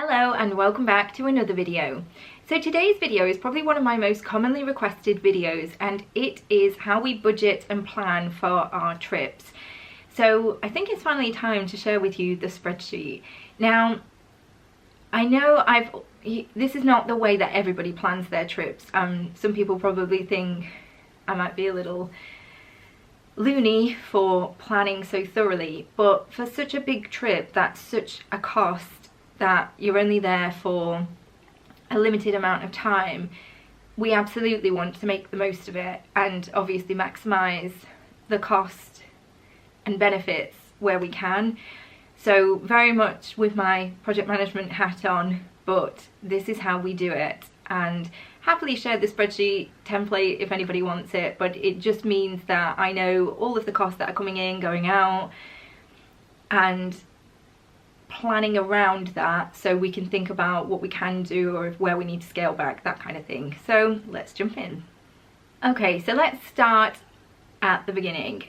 Hello and welcome back to another video. So today's video is probably one of my most commonly requested videos, and it is how we budget and plan for our trips. So I think it's finally time to share with you the spreadsheet. Now, I know this is not the way that everybody plans their trips. Some people probably think I might be a little loony for planning so thoroughly, but for such a big trip, that's such a cost that you're only there for a limited amount of time, we absolutely want to make the most of it and obviously maximize the cost and benefits where we can. So very much with my project management hat on, but this is how we do it, and happily share the spreadsheet template if anybody wants it, but it just means that I know all of the costs that are coming in, going out, and planning around that so we can think about what we can do or where we need to scale back, that kind of thing. So let's jump in. Okay, so let's start at the beginning.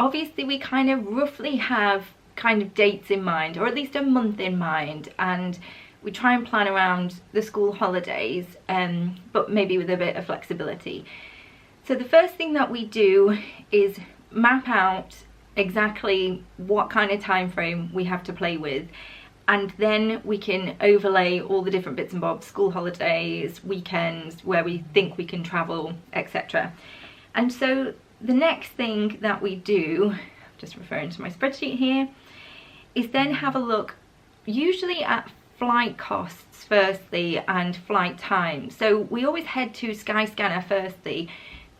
Obviously we kind of roughly have kind of dates in mind, or at least a month in mind, and we try and plan around the school holidays, but maybe with a bit of flexibility. So the first thing that we do is map out exactly what kind of time frame we have to play with, and then we can overlay all the different bits and bobs, school holidays, weekends, where we think we can travel, etc. And so the next thing that we do, just referring to my spreadsheet here, is then have a look usually at flight costs firstly and flight time. So we always head to Skyscanner firstly,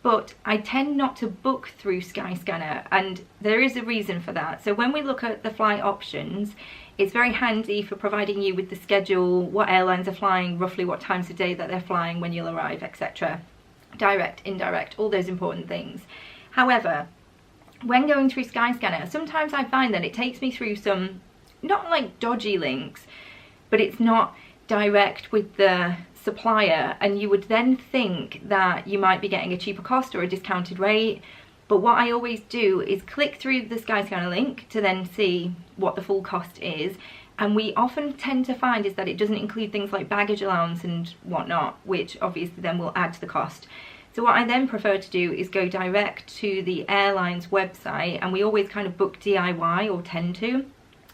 but I tend not to book through Skyscanner, and there is a reason for that. So when we look at the flight options, it's very handy for providing you with the schedule, what airlines are flying, roughly what times of day that they're flying, when you'll arrive, etc. Direct, indirect, all those important things. However, when going through Skyscanner, sometimes I find that it takes me through some, not like dodgy links, but it's not direct with the supplier, and you would then think that you might be getting a cheaper cost or a discounted rate. But what I always do is click through the Skyscanner link to then see what the full cost is, and we often tend to find is that it doesn't include things like baggage allowance and whatnot, which obviously then will add to the cost. So what I then prefer to do is go direct to the airline's website, and we always kind of book DIY, or tend to.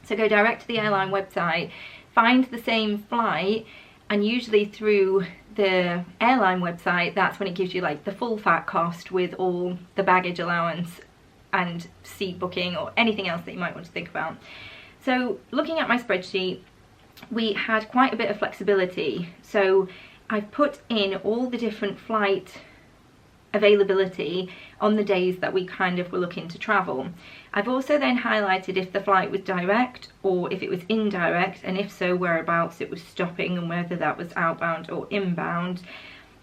So go direct to the airline website, find the same flight, and usually through the airline website, that's when it gives you like the full fat cost with all the baggage allowance and seat booking or anything else that you might want to think about. So looking at my spreadsheet, we had quite a bit of flexibility. So I've put in all the different flight availability on the days that we kind of were looking to travel. I've also then highlighted if the flight was direct or if it was indirect, and if so, whereabouts it was stopping and whether that was outbound or inbound.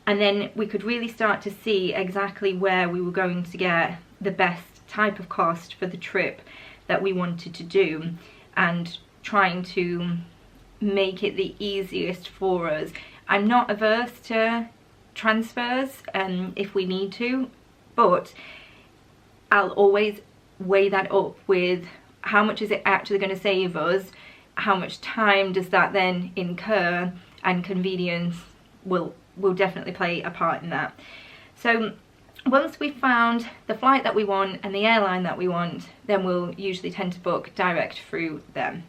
And then we could really start to see exactly where we were going to get the best type of cost for the trip that we wanted to do, and trying to make it the easiest for us. I'm not averse to transfers if we need to, but I'll always weigh that up with how much is it actually going to save us, how much time does that then incur, and convenience will definitely play a part in that. So once we've found the flight that we want and the airline that we want, then we'll usually tend to book direct through them.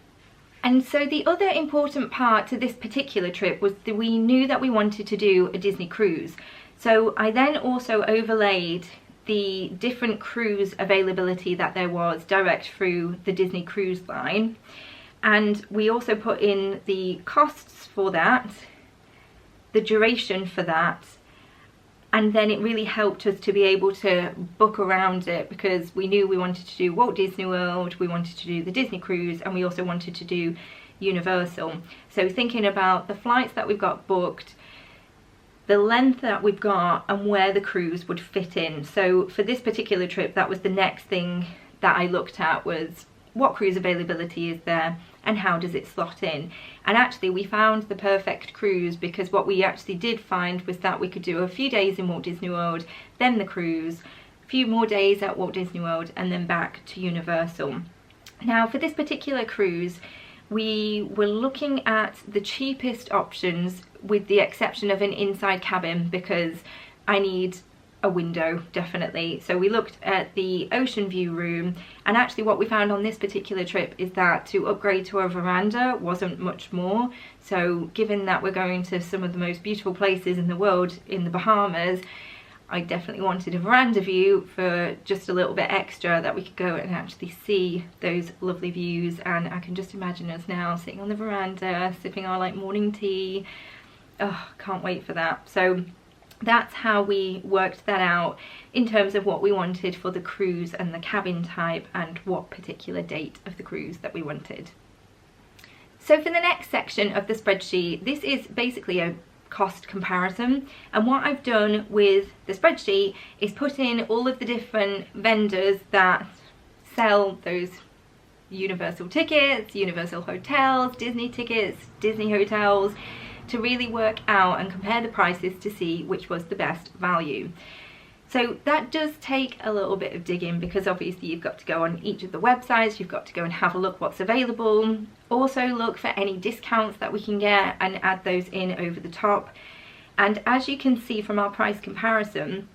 And so the other important part to this particular trip was that we knew that we wanted to do a Disney cruise. So I then also overlaid the different cruise availability that there was direct through the Disney Cruise Line. And we also put in the costs for that, the duration for that, and then it really helped us to be able to book around it, because we knew we wanted to do Walt Disney World, we wanted to do the Disney Cruise, and we also wanted to do Universal. So thinking about the flights that we've got booked, the length that we've got, and where the cruise would fit in. So for this particular trip, that was the next thing that I looked at, was what cruise availability is there and how does it slot in. And actually we found the perfect cruise, because what we actually did find was that we could do a few days in Walt Disney World, then the cruise, a few more days at Walt Disney World, and then back to Universal. Now for this particular cruise, we were looking at the cheapest options with the exception of an inside cabin because I need a window, definitely. So we looked at the ocean view room, and actually what we found on this particular trip is that to upgrade to a veranda wasn't much more. So given that we're going to some of the most beautiful places in the world in the Bahamas, I definitely wanted a veranda view for just a little bit extra, that we could go and actually see those lovely views. And I can just imagine us now sitting on the veranda sipping our like morning tea. Oh, can't wait for that. So that's how we worked that out in terms of what we wanted for the cruise and the cabin type and what particular date of the cruise that we wanted. So for the next section of the spreadsheet, this is basically a cost comparison, and what I've done with the spreadsheet is put in all of the different vendors that sell those Universal tickets, Universal hotels, Disney tickets, Disney hotels, to really work out and compare the prices to see which was the best value. So that does take a little bit of digging because obviously you've got to go on each of the websites, you've got to go and have a look what's available, also look for any discounts that we can get and add those in over the top. And as you can see from our price comparison,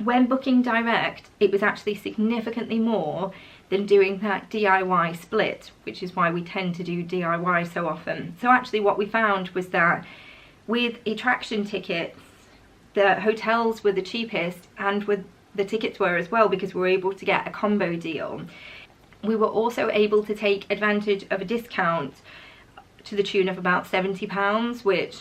when booking direct, it was actually significantly more than doing that DIY split, which is why we tend to do DIY so often. So actually what we found was that with attraction tickets, the hotels were the cheapest, and with the tickets were as well, because we were able to get a combo deal. We were also able to take advantage of a discount to the tune of about £70, which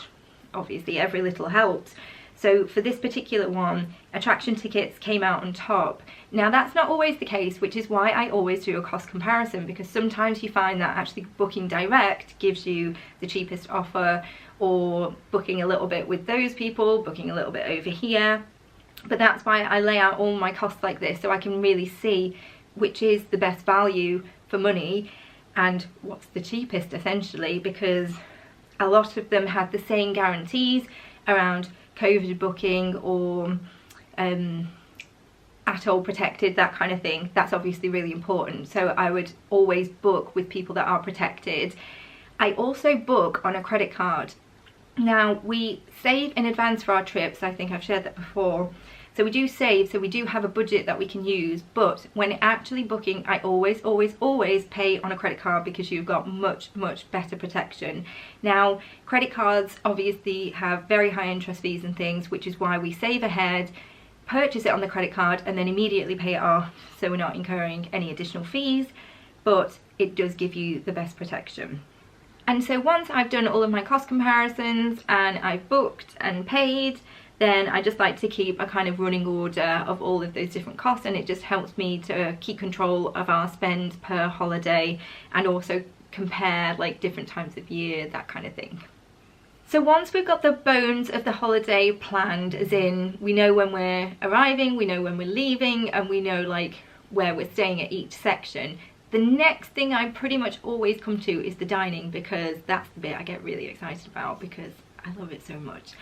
obviously every little helps. So for this particular one, attraction tickets came out on top. Now that's not always the case, which is why I always do a cost comparison, because sometimes you find that actually booking direct gives you the cheapest offer, or booking a little bit with those people, booking a little bit over here. But that's why I lay out all my costs like this, so I can really see which is the best value for money and what's the cheapest essentially, because a lot of them had the same guarantees around COVID booking or atoll protected, that kind of thing. That's obviously really important, so I would always book with people that are protected. I also book on a credit card. Now we save in advance for our trips, I think I've shared that before. So we do save, so we do have a budget that we can use, but when actually booking, I always pay on a credit card, because you've got much better protection. Now credit cards obviously have very high interest fees and things, which is why we save ahead, purchase it on the credit card, and then immediately pay it off, so we're not incurring any additional fees, but it does give you the best protection. And so once I've done all of my cost comparisons and I've booked and paid, then I just like to keep a kind of running order of all of those different costs, and it just helps me to keep control of our spend per holiday and also compare like different times of year, that kind of thing. So once we've got the bones of the holiday planned, as in we know when we're arriving, we know when we're leaving, and we know like where we're staying at each section, the next thing I pretty much always come to is the dining, because that's the bit I get really excited about because I love it so much.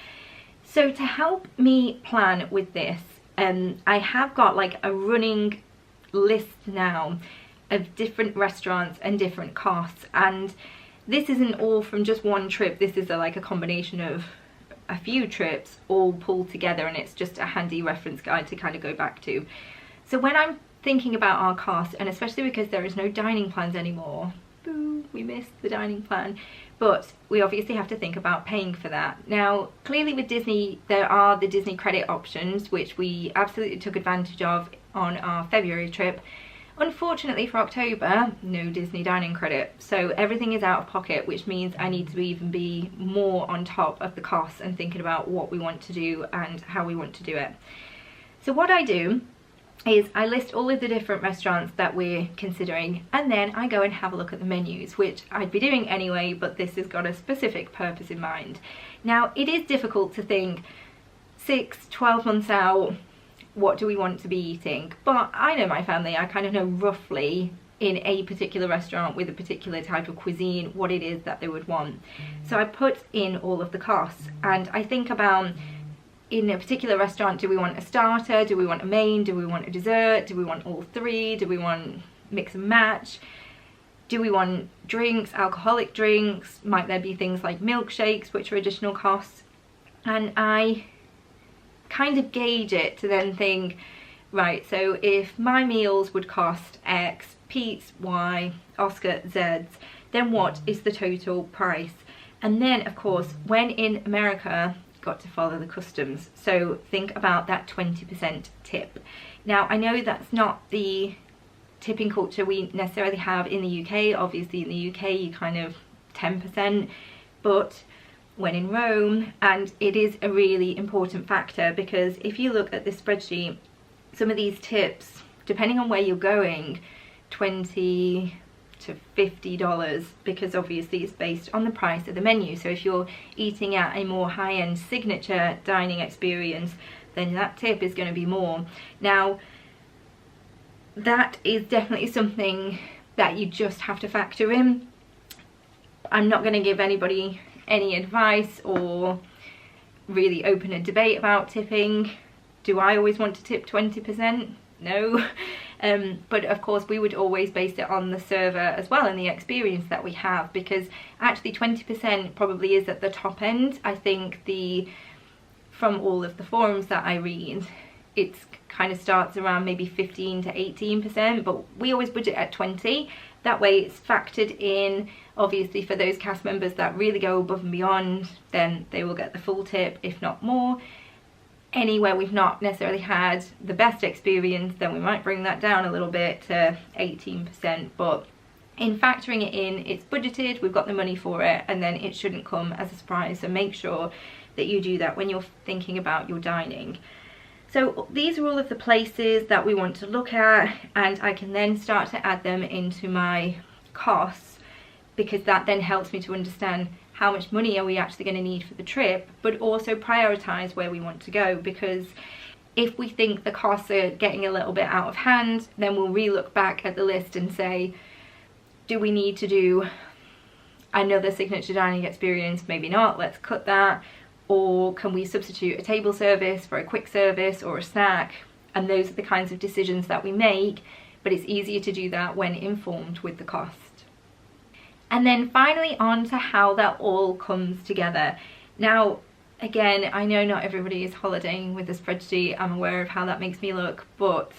So to help me plan with this, I have got like a running list now of different restaurants and different costs, and this isn't all from just one trip. This is like a combination of a few trips all pulled together, and it's just a handy reference guide to kind of go back to. So when I'm thinking about our costs, and especially because there is no dining plans anymore, boo, we missed the dining plan, but we obviously have to think about paying for that. Now clearly with Disney there are the Disney credit options, which we absolutely took advantage of on our February trip. Unfortunately for October, no Disney dining credit, so everything is out of pocket, which means I need to even be more on top of the costs and thinking about what we want to do and how we want to do it. So what I do is I list all of the different restaurants that we're considering, and then I go and have a look at the menus, which I'd be doing anyway, but this has got a specific purpose in mind. Now it is difficult to think 6-12 months out, what do we want to be eating, but I know my family, I kind of know roughly in a particular restaurant with a particular type of cuisine what it is that they would want. So I put in all of the costs, and I think about, in a particular restaurant, do we want a starter, do we want a main, do we want a dessert, do we want all three, do we want mix and match? Do we want drinks, alcoholic drinks? Might there be things like milkshakes, which are additional costs? And I kind of gauge it to then think, right, so if my meals would cost X, Pete's Y, Oscar Z's, then what is the total price? And then, of course, when in America, you've got to follow the customs. So think about that 20% tip. Now, I know that's not the tipping culture we necessarily have in the UK. Obviously, in the UK, you kind of 10%, but when in Rome, and it is a really important factor, because if you look at this spreadsheet, some of these tips, depending on where you're going, $20 to $50, because obviously it's based on the price of the menu. So if you're eating at a more high-end signature dining experience, then that tip is going to be more. Now, that is definitely something that you just have to factor in. I'm not going to give anybody any advice or really open a debate about tipping. Do I always want to tip 20%? No. But of course we would always base it on the server as well and the experience that we have, because actually 20% probably is at the top end. I think from all of the forums that I read, it's kind of starts around maybe 15 to 18%, but we always budget at 20. That way it's factored in. Obviously for those cast members that really go above and beyond, then they will get the full tip, if not more. Anywhere we've not necessarily had the best experience, then we might bring that down a little bit to 18%, but in factoring it in, it's budgeted, we've got the money for it, and then it shouldn't come as a surprise. So make sure that you do that when you're thinking about your dining. So these are all of the places that we want to look at, and I can then start to add them into my costs, because that then helps me to understand how much money are we actually going to need for the trip, but also prioritize where we want to go. Because if we think the costs are getting a little bit out of hand, then we'll re-look back at the list and say, do we need to do another signature dining experience? Maybe not, let's cut that. Or can we substitute a table service for a quick service or a snack? And those are the kinds of decisions that we make, but it's easier to do that when informed with the cost. And then finally on to how that all comes together. Now, again, I know not everybody is holidaying with a spreadsheet. I'm aware of how that makes me look, but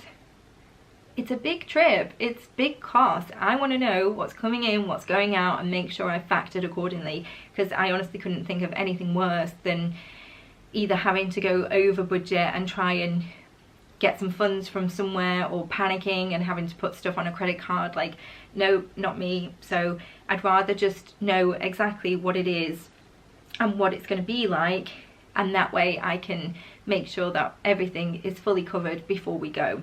it's a big trip. It's big cost. I want to know what's coming in, what's going out, and make sure I've factored accordingly, because I honestly couldn't think of anything worse than either having to go over budget and try and get some funds from somewhere, or panicking and having to put stuff on a credit card. Like, no, not me. So I'd rather just know exactly what it is and what it's going to be like, and that way I can make sure that everything is fully covered before we go.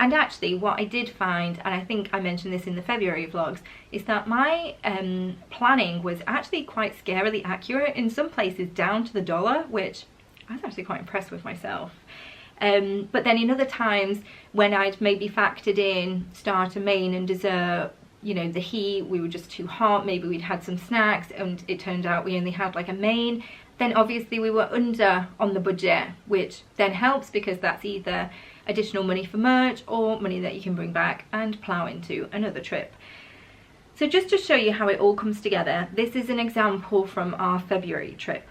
And actually what I did find, and I think I mentioned this in the February vlogs, is that my planning was actually quite scarily accurate, in some places down to the dollar, which I was actually quite impressed with myself. But then in other times when I'd maybe factored in starter, main and dessert, you know, the heat, we were just too hot, maybe we'd had some snacks and it turned out we only had like a main, then obviously we were under on the budget, which then helps because that's either additional money for merch or money that you can bring back and plow into another trip. So just to show you how it all comes together, this is an example from our February trip.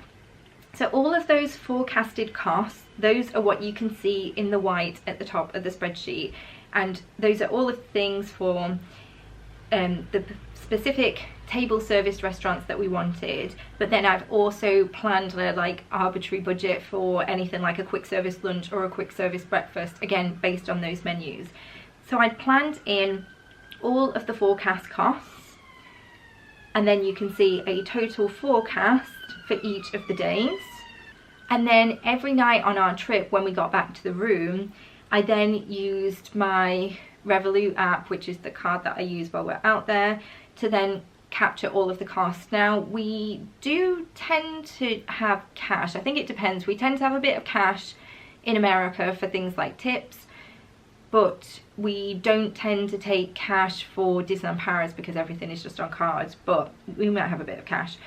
So all of those forecasted costs, those are what you can see in the white at the top of the spreadsheet, and those are all of the things for the specific table service restaurants that we wanted. But then I've also planned a like arbitrary budget for anything like a quick service lunch or a quick service breakfast, again based on those menus. So I'd planned in all of the forecast costs, and then you can see a total forecast for each of the days. And then every night on our trip, when we got back to the room, I then used my Revolut app, which is the card that I use while we're out there, to then capture all of the costs. Now, we do tend to have cash. I think it depends. We tend to have a bit of cash in America for things like tips, but we don't tend to take cash for Disneyland Paris because everything is just on cards, but we might have a bit of cash.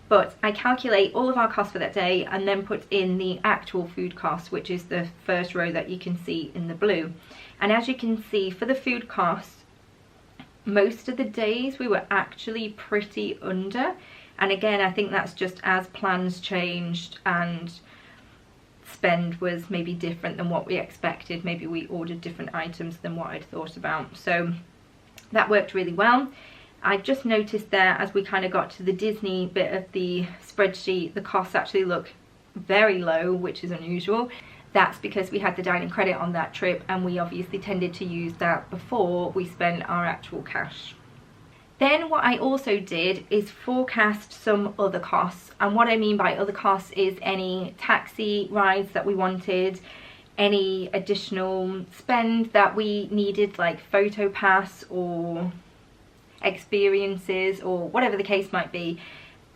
But I calculate all of our costs for that day and then put in the actual food costs, which is the first row that you can see in the blue. And as you can see, for the food costs, most of the days we were actually pretty under. And again, I think that's just as plans changed and spend was maybe different than what we expected. Maybe we ordered different items than what I'd thought about. So that worked really well. I just noticed there as we kind of got to the Disney bit of the spreadsheet, the costs actually look very low, which is unusual. That's because we had the dining credit on that trip, and we obviously tended to use that before we spent our actual cash. Then what I also did is forecast some other costs, and what I mean by other costs is any taxi rides that we wanted, any additional spend that we needed, like photo pass or experiences or whatever the case might be.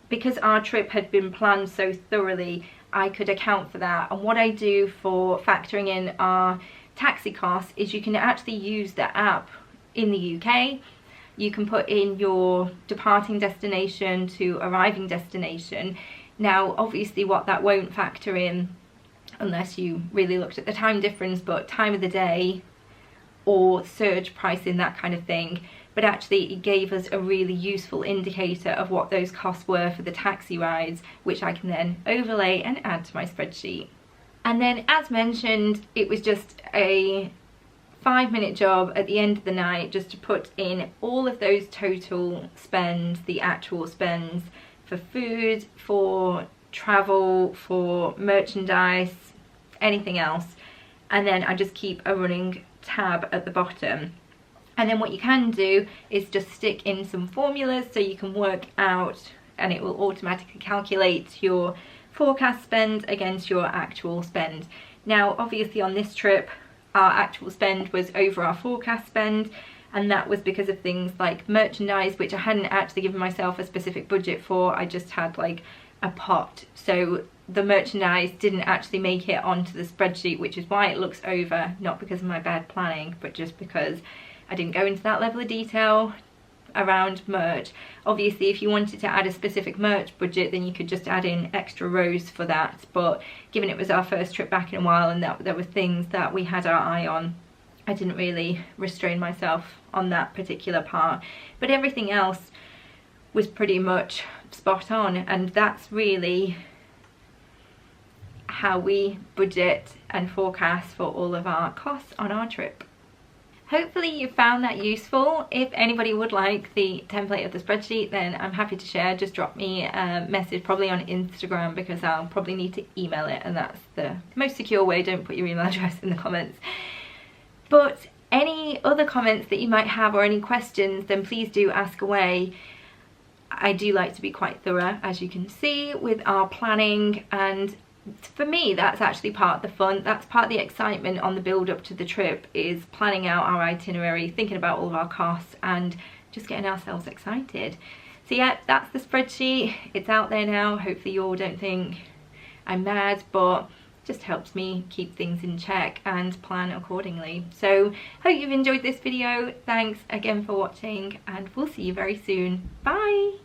Because our trip had been planned so thoroughly, I could account for that. And what I do for factoring in our taxi costs is you can actually use the app in the UK. You can put in your departing destination to arriving destination. Now obviously what that won't factor in, unless you really looked at the time difference, but time of the day or surge pricing, that kind of thing. But actually it gave us a really useful indicator of what those costs were for the taxi rides, which I can then overlay and add to my spreadsheet. And then, as mentioned, it was just a 5-minute job at the end of the night just to put in all of those total spends, the actual spends for food, for travel, for merchandise, anything else. And then I just keep a running tab at the bottom. And then what you can do is just stick in some formulas so you can work out, and it will automatically calculate your forecast spend against your actual spend. Now obviously on this trip our actual spend was over our forecast spend, and that was because of things like merchandise, which I hadn't actually given myself a specific budget for. I just had like a pot, so the merchandise didn't actually make it onto the spreadsheet, which is why it looks over, not because of my bad planning, but just because I didn't go into that level of detail around merch. Obviously if you wanted to add a specific merch budget, then you could just add in extra rows for that, but given it was our first trip back in a while and that there were things that we had our eye on, I didn't really restrain myself on that particular part. But everything else was pretty much spot on, and that's really how we budget and forecast for all of our costs on our trip. Hopefully you found that useful. If anybody would like the template of the spreadsheet, then I'm happy to share. Just drop me a message, probably on Instagram, because I'll probably need to email it, and that's the most secure way. Don't put your email address in the comments. But any other comments that you might have or any questions, then please do ask away. I do like to be quite thorough, as you can see, with our planning, and for me that's actually part of the fun. That's part of the excitement on the build up to the trip, is planning out our itinerary, thinking about all of our costs and just getting ourselves excited. So yeah, that's the spreadsheet. It's out there now. Hopefully you all don't think I'm mad, but it just helps me keep things in check and plan accordingly. So hope you've enjoyed this video. Thanks again for watching, and we'll see you very soon. Bye.